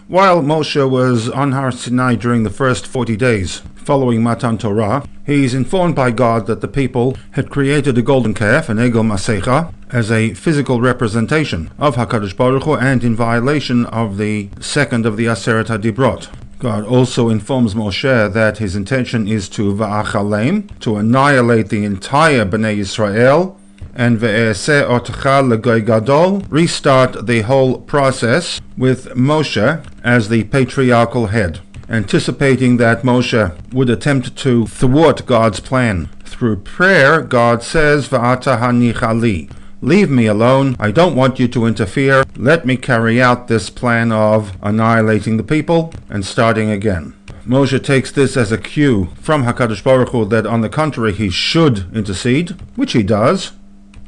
While Moshe was on Har Sinai during the first 40 days following Matan Torah, he is informed by God that the people had created a golden calf, an Egel Masecha, as a physical representation of HaKadosh Baruch Hu and in violation of the second of the Aseret HaDibrot. God also informs Moshe that his intention is to va'achalem, to annihilate the entire Bnei Yisrael, and ve'eseh otcha legoy gadol, restart the whole process with Moshe as the patriarchal head, anticipating that Moshe would attempt to thwart God's plan. Through prayer, God says, Va'ata hanichali, leave me alone, I don't want you to interfere, let me carry out this plan of annihilating the people and starting again. Moshe takes this as a cue from HaKadosh Baruch Hu that on the contrary he should intercede, which he does,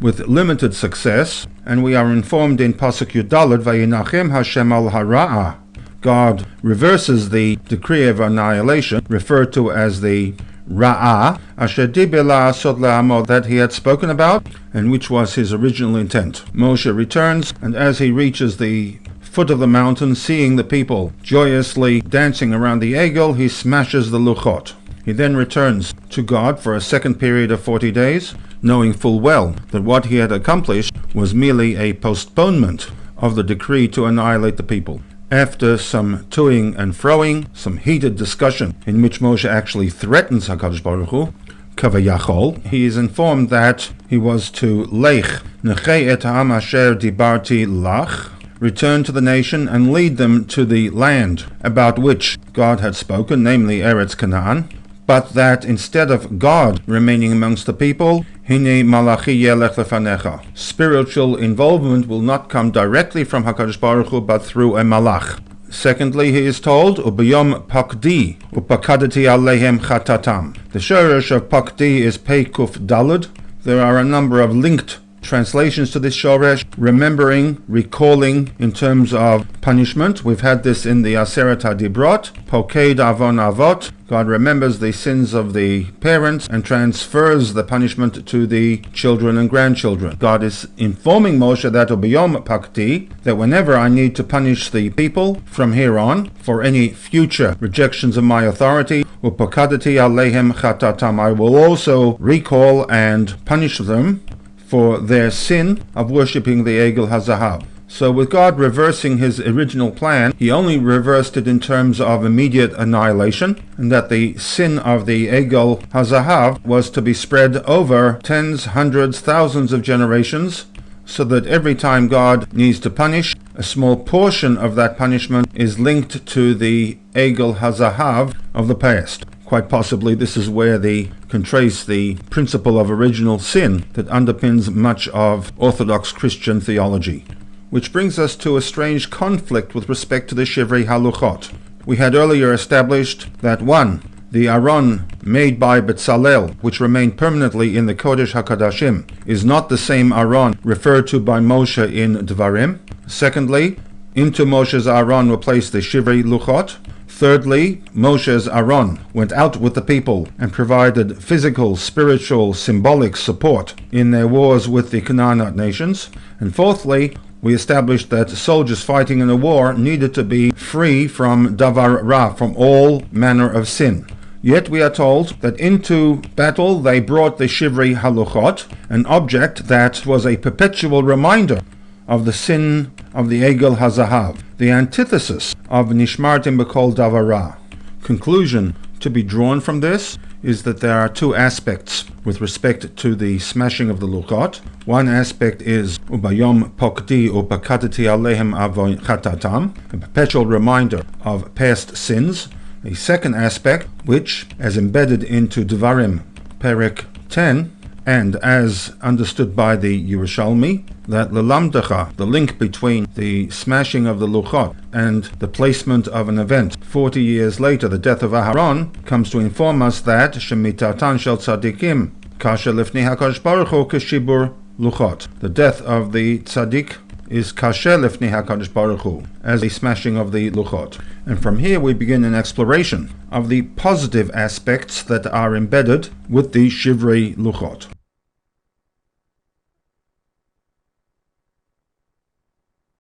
with limited success, and we are informed in Pasuk Yud Daled, Vayinachem Hashem al Hara'a. God reverses the decree of annihilation, referred to as the Ra'ah, Asher diber la'asot le'amo, that he had spoken about, and which was his original intent. Moshe returns, and as he reaches the foot of the mountain, seeing the people joyously dancing around the Egel, he smashes the Luchot. He then returns to God for a second period of 40 days, knowing full well that what he had accomplished was merely a postponement of the decree to annihilate the people. After some toing and froing, some heated discussion in which Moshe actually threatens HaKadosh Baruch Hu, Kavayachol, he is informed that he was to Lech, Nechei et ha'am asher dibarti lach, return to the nation and lead them to the land about which God had spoken, namely Eretz Canaan, but that instead of God remaining amongst the people, Hine malachi yelech lefanecha, spiritual involvement will not come directly from HaKadosh Baruch Hu, but through a malach. Secondly, he is told, Ubiyom pakdi, upakadati alehem chatatam. The shorish of pakdi is peikuf dalad. There are a number of linked translations to this shoresh, remembering, recalling in terms of punishment. We've had this in the Aseret HaDibrot, Poked Avon Avot. God remembers the sins of the parents and transfers the punishment to the children and grandchildren. God is informing Moshe that Ubiyom Pakti, that whenever I need to punish the people from here on for any future rejections of my authority, Upakadati Alehem Chatatam, I will also recall and punish them for their sin of worshipping the Egel HaZahav. So with God reversing his original plan, he only reversed it in terms of immediate annihilation, and that the sin of the Egel HaZahav was to be spread over tens, hundreds, thousands of generations, so that every time God needs to punish, a small portion of that punishment is linked to the Egel HaZahav of the past. Quite possibly this is where they can trace the principle of original sin that underpins much of Orthodox Christian theology. Which brings us to a strange conflict with respect to the SHIVRAI LOOCHOT. We had earlier established that 1. The Aron made by Betzalel, which remained permanently in the Kodesh HaKadashim, is not the same Aron referred to by Moshe in Dvarim. Secondly, into Moshe's Aron were placed the SHIVRAI LOOCHOT. Thirdly, Moshe's Aron went out with the people and provided physical, spiritual, symbolic support in their wars with the Canaanite nations. And fourthly, we established that soldiers fighting in a war needed to be free from davar ra, from all manner of sin. Yet we are told that into battle they brought the SHIVRAI LOOCHOT, an object that was a perpetual reminder of the sin of the Egel HaZahav, the antithesis of Nishmartim B'Kol Davar Ra. Conclusion to be drawn from this is that there are two aspects with respect to the smashing of the Luchot. One aspect is Ubayom Pokdi Upakatati Alehem Avon Chatatam, a perpetual reminder of past sins. A second aspect, which, as embedded into Devarim Perek 10, and as understood by the Yerushalmi, that Lelamdecha, the link between the smashing of the Luchot and the placement of an event 40 years later, the death of Aharon, comes to inform us that Shemitatan Shel Tzadikim Kasher Lifnei HaKadosh Baruch Hu Keshibur Luchot. The death of the Tzadik is Kasher Lifnei HaKadosh Baruch Hu, as the smashing of the Luchot. And from here we begin an exploration of the positive aspects that are embedded with the SHIVRAI LOOCHOT.